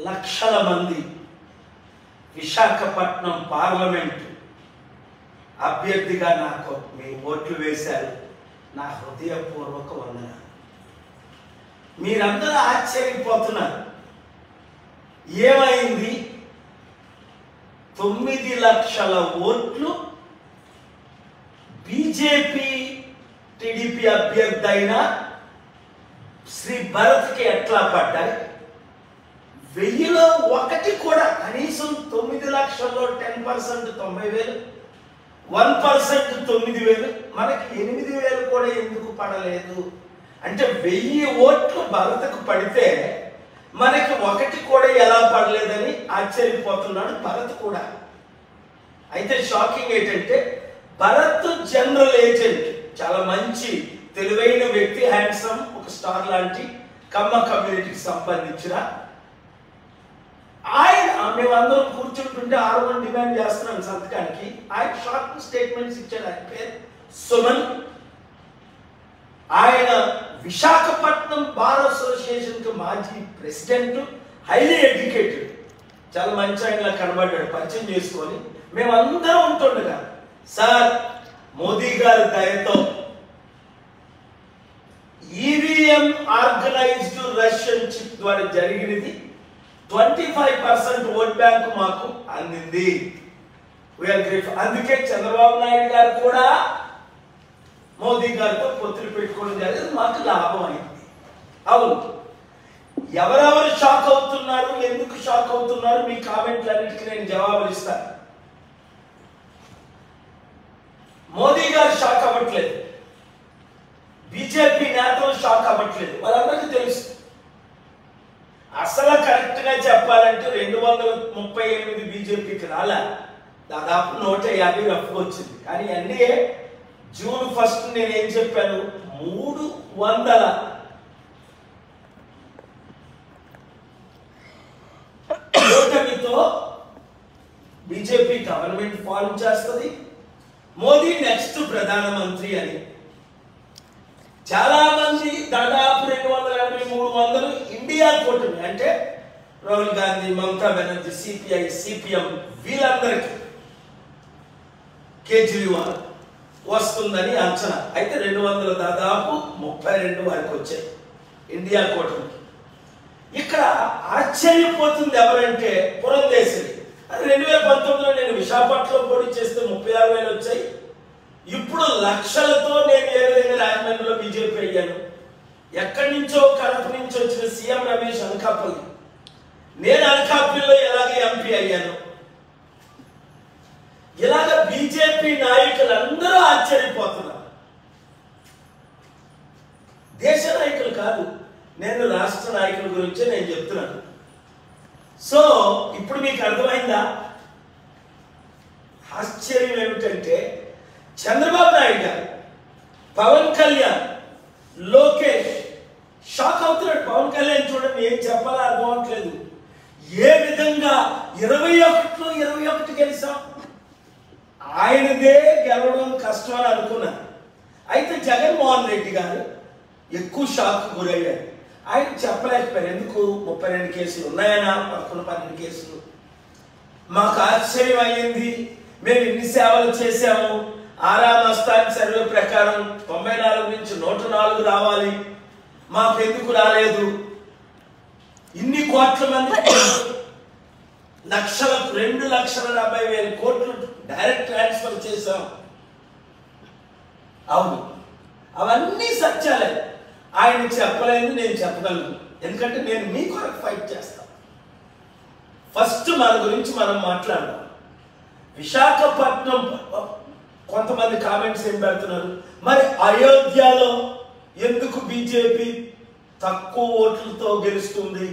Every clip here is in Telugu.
లక్షల మంది విశాఖపట్నం పార్లమెంటు అభ్యర్థిగా నాకు మీ ఓట్లు వేశారు. నా హృదయపూర్వక వందనాలు. మీరందరూ ఆశ్చర్యపోతున్నారు, ఏమైంది? 9 లక్షల ఓట్లు బీజేపీ టీడీపీ అభ్యర్థి అయిన శ్రీ భరత్కి ఎట్లా పడ్డాయి? 1000లో 1 కూడా కనీసం 9 లక్షల్లో 10% 90,000, 1% 9,000, మనకి 8,000 కూడా ఎందుకు పడలేదు అంటే 1000 ఓట్లు భరత్కు పడితే మనకి 1 కూడా ఎలా పడలేదని ఆశ్చర్యపోతున్నాడు భరత్ కూడా. అయితే షాకింగ్ ఏంటంటే భరత్ జనరల్ ఏజెంట్, చాలా మంచి తెలివైన వ్యక్తి, హ్యాండ్సమ్, ఒక స్టార్ లాంటి కమ్మ కమ్యూనిటీకి సంబంధించిన ఆయన. మేమందరం కూర్చుంటుంటే 6 మంది డిమాండ్ చేస్తున్నాం సంతకానికి. ఆయన షాకింగ్ స్టేట్మెంట్స్ ఇచ్చాడు. ఆయన పేరు సుమన్. ఆయన విశాఖపట్నం బార్ అసోసియేషన్ కి మాజీ ప్రెసిడెంట్, హైలీ ఎడ్యుకేటెడ్, చాలా మంచి ఆయనలా కనబడ్డాడు. పరిచయం చేసుకొని మేమందరం ఉంటుండగా, సార్ మోదీ గారి దయతో ఈవీఎం ఆర్గనైజ్డ్ రష్యన్ చిప్ ద్వారా జరిగినది 25% ఓట్ బ్యాంక్ మాకు అందింది. అందుకే చంద్రబాబు నాయుడు గారు కూడా మోదీ గారితో పొత్తులు పెట్టుకోవడం జరిగింది, మాకు లాభం అయింది. అవును, ఎవరెవరు షాక్ అవుతున్నారు, ఎందుకు షాక్ అవుతున్నారు, మీ కామెంట్లన్నిటికీ నేను జవాబులు ఇస్తాను. మోదీ గారు షాక్ అవ్వట్లేదు, బీజేపీ నేతలు షాక్ అవ్వట్లేదు, వాళ్ళందరికీ తెలుసు. అసలు కరెక్ట్ గా చెప్పాలంటే 238 బీజేపీకి రాలా, దాదాపు 150 రఫ్గా వచ్చింది. కానీ ఎన్డీఏ జూన్ 1 నేనేం చెప్పాను, 300 ఓటమితో బీజేపీ గవర్నమెంట్ ఫార్మ్ చేస్తుంది, మోదీ నెక్స్ట్ ప్రధానమంత్రి అని. చాలా మంది దాదాపు 280-300 ఇండియా కూటమి అంటే రాహుల్ గాంధీ, మమతా బెనర్జీ, సిపిఐ, సిపిఎం, వీళ్ళందరికీ కేజ్రీవాల్ వస్తుందని అంచనా. అయితే 200 దాదాపు 32 వరకు వచ్చాయి ఇండియా కూటమికి. ఇక్కడ ఆశ్చర్యపోతుంది ఎవరంటే పురంధేశ్వరి. 2019లో నేను విశాఖపట్నంలో పోటీ చేస్తే 36,000 వచ్చాయి. ఇప్పుడు లక్షలతో నేను ఏ విధంగా రాజమండ్రిలో బీజేపీ అయ్యాను. ఎక్కడి నుంచో కడప నుంచి వచ్చిన సీఎం రమేష్ అనకాపల్లి, నేను అనకాపల్లిలో ఎలాగే ఎంపీ అయ్యాను. ఇలాగ బీజేపీ నాయకులందరూ ఆశ్చర్యపోతున్నారు. దేశ నాయకులు కాదు, నేను రాష్ట్ర నాయకుల గురించే నేను చెప్తున్నాను. సో ఇప్పుడు మీకు అర్థమైందా? ఆశ్చర్యం ఏమిటంటే చంద్రబాబు నాయుడు గారు, పవన్ కళ్యాణ్, లోకేష్ షాక్ అవుతున్నాడు. పవన్ కళ్యాణ్ చూడండి, ఏం చెప్పాలో అర్థం అవట్లేదు. ఏ విధంగా 21లో 21 గెలిచాం, ఆయనదే గెలవడం కష్టం అని అనుకున్నాను. అయితే జగన్మోహన్ రెడ్డి గారు ఎక్కువ షాక్ గురయ్యారు. ఆయన చెప్పలేకపోయారు. ఎందుకు? 32 కేసులు ఉన్నాయనా, 11-12 కేసులు. మాకు ఆశ్చర్యం అయ్యింది. మేము ఇన్ని సేవలు చేశాము, ఆరామస్థాన్ సర్వే ప్రకారం 94 నుంచి 104 రావాలి, మాకెందుకు రాలేదు? ఇన్ని కోట్ల మంది, లక్షలకు 2,70,000 కోట్లు డైరెక్ట్ ట్రాన్స్ఫర్ చేశాం. అవును, అవన్నీ సత్యాలే. ఆయన చెప్పలేదు, నేను చెప్పగలను. ఎందుకంటే నేను మీ కొరకు ఫైట్ చేస్తాను. ఫస్ట్ మన గురించి మనం మాట్లాడదాం. విశాఖపట్నం కొంతమంది కామెంట్స్ ఏం పెడుతున్నారు, మరి అయోధ్యలో ఎందుకు బీజేపీ తక్కువ ఓట్లతో గెలుస్తుంది,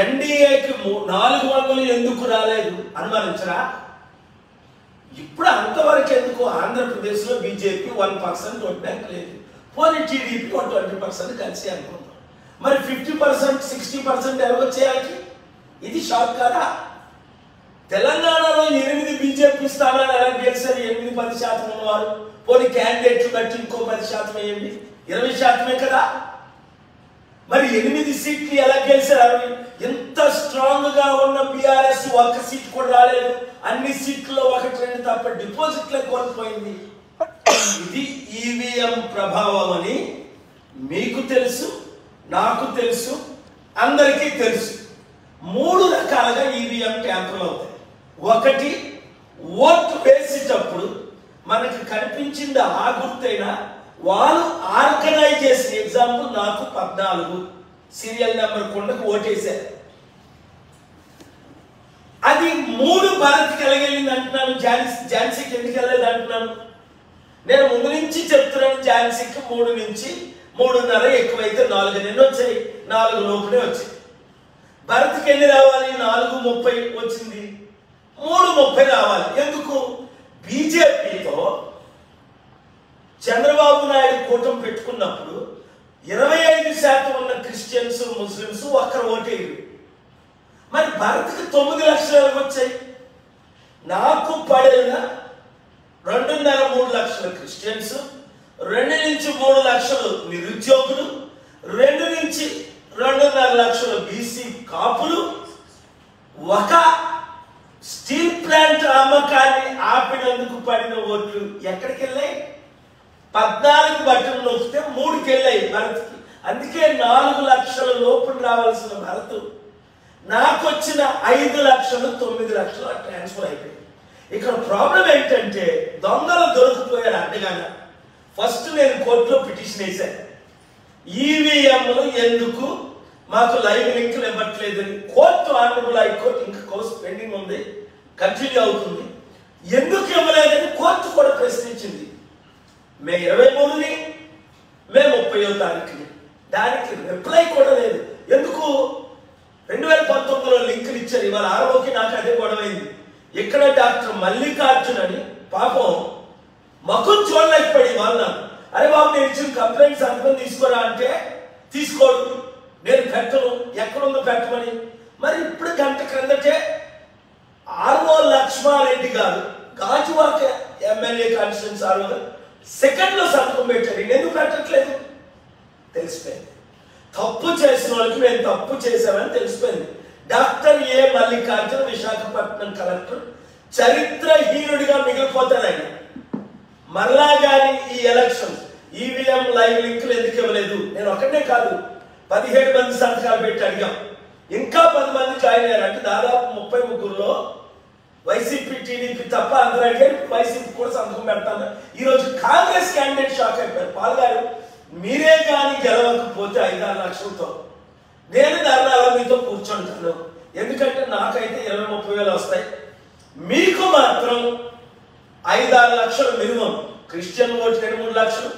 ఎన్డీఏకి 400 ఎందుకు రాలేదు అనుమానించరా? ఇప్పుడు అంతవరకు ఎందుకు? ఆంధ్రప్రదేశ్లో బీజేపీ 1% ఓట్ బ్యాంక్ లేదు, పోనీ టీడీపీ 20% కలిసి అనుకుంటాం. మరి 50%, 60% ఎవరు చేయాలి? ఇది షాక్ కాదా? తెలంగాణలో 8 బీజేపీ స్థానాలు ఎలా గెలిచారు? 8-10% ఉన్నవారు, పోనీ క్యాండిడేట్లు బట్టి ఇంకో 10% వేయండి, 20% కదా. మరి 8 సీట్లు ఎలా గెలిచారు? 60 ఇంత స్ట్రాంగ్ గా ఉన్న బీఆర్ఎస్ ఒక్క సీట్ కూడా రాలేదు. అన్ని సీట్లలో 1-2 తప్ప డిపాజిట్లే కోల్పోయింది. ఇది ఈవీఎం ప్రభావం అని మీకు తెలుసు, నాకు తెలుసు, అందరికీ తెలుసు. 3 రకాలుగా ఈవీఎం ట్యాంపర్లు అవుతాయి. ఒకటి, ఓటు వేసేటప్పుడు మనకి కనిపించింది ఆ గుర్తైనా వాళ్ళు ఆర్గనైజ్ చేసిన, ఎగ్జాంపుల్ నాకు 14 సీరియల్ నెంబర్ కొండకు ఓటేశారు. అది 3 భారత్కి వెళ్ళగలిగింది అంటున్నాను. ఝాన్సీకి ఎందుకు వెళ్ళలేదు అంటున్నాను. నేను ముందు నుంచి చెప్తున్నాను, ఝాన్సీకి 3 నుంచి 3.5 ఎక్కువైతే 4 ఎన్ని వచ్చాయి, 4 లోపునే వచ్చాయి. భరత్కి ఎన్ని రావాలి, 4:30 వచ్చింది, 3:30 రావాలి. ఎందుకు? బీజేపీతో చంద్రబాబు నాయుడు కూటమి పెట్టుకున్నప్పుడు 25% ఉన్న క్రిస్టియన్స్, ముస్లిమ్స్ ఒక్కరు ఓటేరు. మరి భరత్కి 9 లక్షలు వచ్చాయి. నాకు పడిన 2.5-3 లక్షల క్రిస్టియన్స్, 2 నుంచి 3 లక్షలు నిరుద్యోగులు, 2 నుంచి 2.5 లక్షల బీసీ కాపులు, ఒక స్టీల్ ప్లాంట్ అమ్మకాన్ని ఆపినందుకు పడిన ఓట్లు ఎక్కడికి వెళ్ళాయి? 14 బట్టలు నొక్కితే 3కి వెళ్ళాయి భరత్కి. అందుకే 4 లక్షల లోపల రావాల్సిన భరత్ నాకు వచ్చిన 5 లక్షలు 9 లక్షలు ట్రాన్స్ఫర్ అయిపోయింది. ఇక్కడ ప్రాబ్లం ఏంటంటే దొంగలు దొరికిపోయారు అడ్డగానే. ఫస్ట్ నేను కోర్టులో పిటిషన్ వేశాను, ఈవీఎంలు ఎందుకు మాకు లైవ్ లింకులు ఇవ్వట్లేదని. కోర్టు, ఆనరబుల్ హైకోర్టు ఇంకా కోర్సు పెండింగ్ ఉంది, కంటిన్యూ అవుతుంది. ఎందుకు ఇవ్వలేదని కోర్టు కూడా ప్రశ్నించింది. మే 23ని, మే 30వ తారీఖుని. దానికి రిప్లై కూడా లేదు. ఎందుకు? 2019లో లింకులు ఇచ్చారు. ఇవాళ ఆర్ఓకి నాకు అదే గొడవైంది. ఇక్కడ డాక్టర్ మల్లికార్జున్ అని పాపం మకుం చూడలేకపోయి వాళ్ళు. అరే బాబు, నేను ఇచ్చిన కంప్లైంట్ సంతకం తీసుకోరా అంటే తీసుకోడు, నేను పెట్టను, ఎక్కడుందో పెట్టమని. మరి ఇప్పుడు గంట క్రిందటే ఆర్ఓ లక్ష్మారెడ్డి గారు, గాజువాక ఎమ్మెల్యే కాన్స్టిట్యూన్స్ ఆర్ఓ గారు సెకండ్లో సంతకం పెట్టారు. ఎందుకు పెట్టట్లేదు? తెలిసిపోయింది. తప్పు చేసిన వాళ్ళకి మేము తప్పు చేశామని తెలిసిపోయింది. Doctor A Mallikarjun, Visakhapatnam collector, చరిత్రహీనుడిగా మిగిలిపోతాడు ఆయన. మరలా గాని ఈ ఎలక్షన్ ఈవీఎం లైవ్ లింకులు ఎందుకు ఇవ్వలేదు? నేను ఒకటే కాదు, 17 మంది సంతకాలు పెట్టి అడిగాం. ఇంకా 10 మంది జాయిన్ అయ్యారు. అంటే దాదాపు 33లో వైసీపీ, టీడీపీ తప్ప అందరూ అడిగారు. వైసీపీ కూడా సంతకం పెడతాను. ఈరోజు కాంగ్రెస్ క్యాండిడేట్ షాక్ అయిపోయారు. పాల్ గారు, మీరే కానీ గెలవకపోతే 5-6 లక్షలతో నేను ధర్నాలో మీతో కూర్చుంటాను. ఎందుకంటే నాకైతే 20-30 వేలు వస్తాయి, మీకు మాత్రం 5-6 లక్షలు మినిమం. క్రిస్టియన్ ఓటు 2-3 లక్షలు,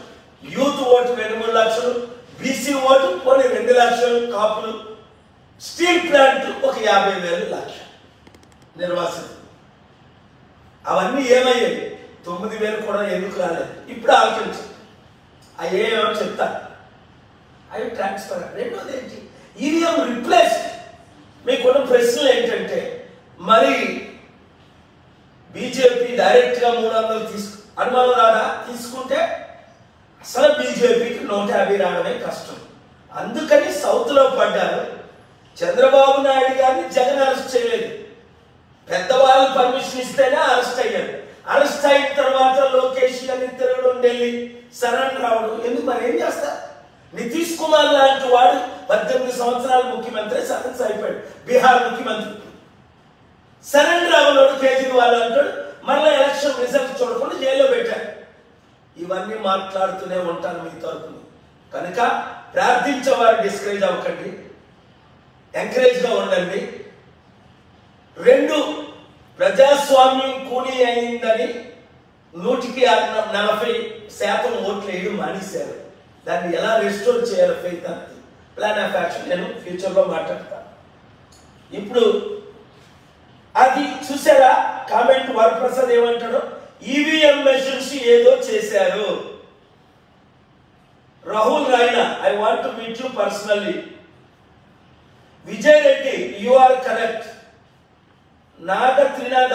యూత్ ఓటు 2-3 లక్షలు, బీసీ ఓటు కొన్ని 2 లక్షలు, కాపులు, స్టీల్ ప్లాంట్ ఒక 50,000 లక్ష నిర్వాసితులు. అవన్నీ ఏమయ్యాయి? 9,000 కూడా ఎందుకు రాలేదు? ఇప్పుడు ఆలోచించు. అయ్యేమో చెప్తా, అవి ట్రాన్స్ఫర్. రెండోది ఏంటి? EVM replace. మీకున్న ప్రశ్నలు ఏంటంటే, మరి బీజేపీ డైరెక్ట్గా 300 అనుమానం రాదా? తీసుకుంటే అసలు బీజేపీకి 150 రావడమే కష్టం. అందుకని సౌత్లో పడ్డారు. చంద్రబాబు నాయుడు గారిని జగన్ అరెస్ట్ చేయలేదు. పెద్దవాళ్ళు పర్మిషన్ ఇస్తేనే అరెస్ట్ అయ్యారు. అరెస్ట్ అయిన తర్వాత లోకేష్ గారిని తిరగడం, ఢిల్లీ సరెండర్ అవడం. ఎందుకు? మరి ఏం చేస్తా? నితీష్ కుమార్ లాంటి వాడు 18 సంవత్సరాల ముఖ్యమంత్రి సరెండర్ అయిపోయాడు. బీహార్ ముఖ్యమంత్రి సరెండర్ అవ్వలోడు కేజ్రీవాల్ అంటాడు. మరలా ఎలక్షన్ రిజల్ట్ చూడకుండా జైల్లో పెట్టారు. ఇవన్నీ మాట్లాడుతూనే ఉంటాను మీ తరపున. కనుక ప్రార్థించేవారు డిస్కరేజ్ అవ్వకండి, ఎంకరేజ్గా ఉండండి. 2 ప్రజాస్వామ్యం కూనీ అయిందని 140% ఓట్లు వేయడం మానేశారు. దాన్ని ఎలా రెస్టోర్ చేయాలి ఫెయిత్ అంటే ప్లాన్ ఆఫ్ యాక్షన్ నేను ఫ్యూచర్లో మాట్లాడతాను. ఇప్పుడు అది చూసారా? కామెంట్ వరప్రసాద్ ఏమంటాడు? ఈవీఎం మెషిన్స్ ఏదో చేశారు. Rahul Raina, I want to meet you personally. Vijay Reddy, you are correct. Naga Trinatha,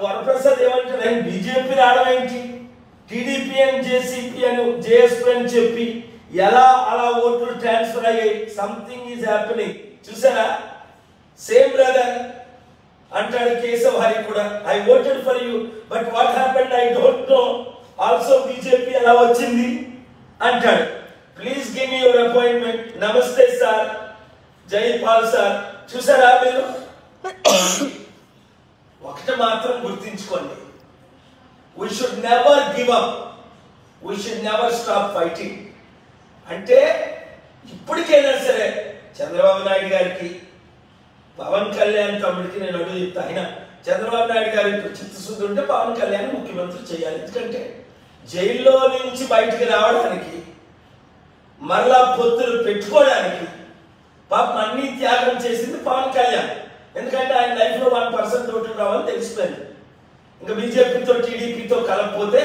Varaprasad ఏమంటారు? బీజేపీ రావడం ఏంటి? టీడీపీ అని జేసీపీ అని జేఎస్పీ అని చెప్పి ఎలా అలా ఓట్లు ట్రాన్స్ఫర్ అయ్యాయి. Something is happening. చూసారా? సేమ్ బ్రదర్ అంటాడు కేశవ్ హరి కూడా, I voted for you but what happened I don't know. Also BJP ఎలా వచ్చింది అంటాడు. Please give me your appointment. నమస్తే సార్, జైపాల్ సార్. చూసారా మీరు? ఒకటి మాత్రం గుర్తించుకోండి, we should never give up, we should never stop fighting. అంటే ఇప్పటికైనా సరే చంద్రబాబు నాయుడు గారికి, పవన్ కళ్యాణ్ తమ్ముడికి నేను అడుగు చెప్తా. ఆయన చంద్రబాబు నాయుడు గారికి చిత్తశుద్ధి ఉంటే పవన్ కళ్యాణ్ ముఖ్యమంత్రి చేయాలి. ఎందుకంటే జైల్లో నుంచి బయటికి రావడానికి, మరలా పొత్తులు పెట్టుకోవడానికి పాపం అన్ని త్యాగం చేసింది పవన్ కళ్యాణ్. ఎందుకంటే ఆయన లైఫ్ లో 1% ఓట్లు రావాలని తెలిసిపోయింది. ఇంకా బీజేపీతో టీడీపీతో కలపపోతే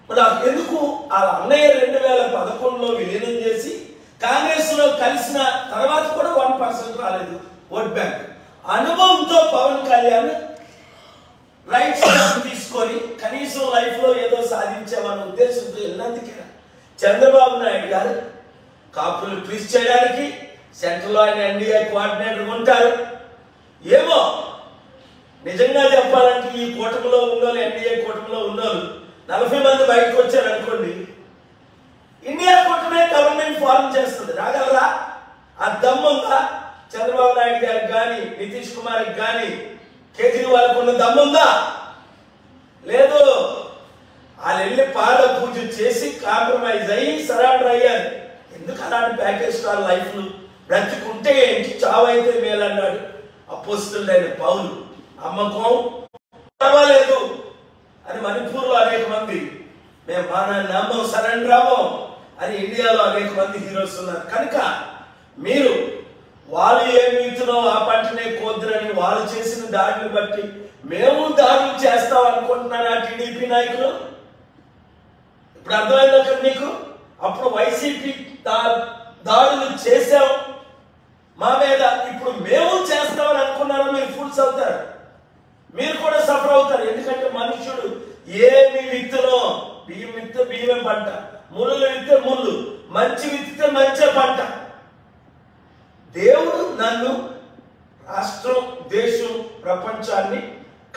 మరి ఎందుకు ఆ అన్నయ్య 2011లో విలీనం చేసి కాంగ్రెస్ లో కలిసిన తర్వాత కూడా 1% రాలేదు ఓట్ బ్యాంక్. అనుభవంతో పవన్ కళ్యాణ్ రైట్ స్టెప్ తీసుకొని కనీసం లైఫ్ లో ఏదో సాధించామన్న ఉద్దేశంతో వెళ్ళినందుకే చంద్రబాబు నాయుడు గారు కాపులు ట్విస్ట్ చేయడానికి సెంట్రల్ లో ఆయన ఎన్డీఏ కోఆర్డినేటర్ ఉంటారు. ఏమో నిజంగా చెప్పాలంటే ఈ కూటమిలో ఉన్నోళ్ళు, ఎన్డీఏ కూటమిలో ఉన్నోళ్ళు 40 మంది బయటకు వచ్చారు అనుకోండి, ఇండియా కూటమే గవర్నమెంట్ ఫార్మ్ చేస్తుంది. రాగలరా? ఆ దమ్ముందా చంద్రబాబు నాయుడు గారికి కానీ, నితీష్ కుమార్కి కానీ, కేజ్రీవాల్కి ఉన్న దమ్ముందా? లేదు. వాళ్ళు వెళ్ళి పాద పూజ చేసి కాంప్రమైజ్ అయ్యి సరెండర్ అయ్యారు. ఎందుకు అలాంటి ప్యాకేజ్ స్టార్ లైఫ్లు? బ్రతుకుంటే ఏంటి, చావైతే మేలన్నాడు అపోస్తలుడైన పౌలు. అమ్మకం పర్వాలేదు అని మణిపూర్లో అనేక మంది, మేము మానాన్ని నమ్మం, సరెండర్ అవ్వం అని ఇండియాలో అనేక మంది హీరోస్ ఉన్నారు. కనుక మీరు వాళ్ళు ఏమి ఇస్తున్నారో ఆ పంటనే కోద్దురని వాళ్ళు చేసిన దాడులు బట్టి మేము దాడులు చేస్తాం అనుకుంటున్నాను ఆ టీడీపీ నాయకులు. ఇప్పుడు అర్థమైంది కదా మీకు? అప్పుడు వైసీపీ దాడులు చేశాం మా మీద, ఇప్పుడు మేము చేస్తామని అనుకున్నారో మీరు ఫుల్స్ అవుతారు, మీరు కూడా సఫర్ అవుతారు. ఎందుకంటే మనుషుడు ఏమి విత్తునో, బియ్యం విత్తే బియ్యమే పంట, ముళ్ళు విత్తే ముళ్ళు, మంచి విత్తితే మంచి పంట. దేవుడు నన్ను, రాష్ట్రం, దేశం, ప్రపంచాన్ని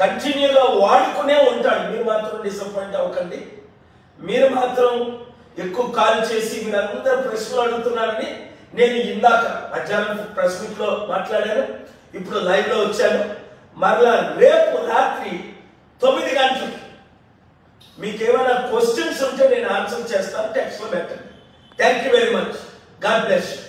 కంటిన్యూగా వాడుకునే ఉంటాడు. మీరు మాత్రం డిసప్పాయింట్ అవ్వకండి. మీరు మాత్రం ఎక్కువ కాల్ చేసి మీరందరూ ప్రశ్నలు అడుగుతున్నారని నేను ఇందాక మధ్యాహ్నం ప్రెస్ మీట్ లో మాట్లాడాను, ఇప్పుడు లైవ్ లో వచ్చాను. మరలా రేపు రాత్రి 9 గంటలకి మీకు ఏమైనా క్వశ్చన్స్ ఉంటే నేను ఆన్సర్ చేస్తాను. టెక్స్ట్ లో పెట్టండి. Thank you very much. God bless you.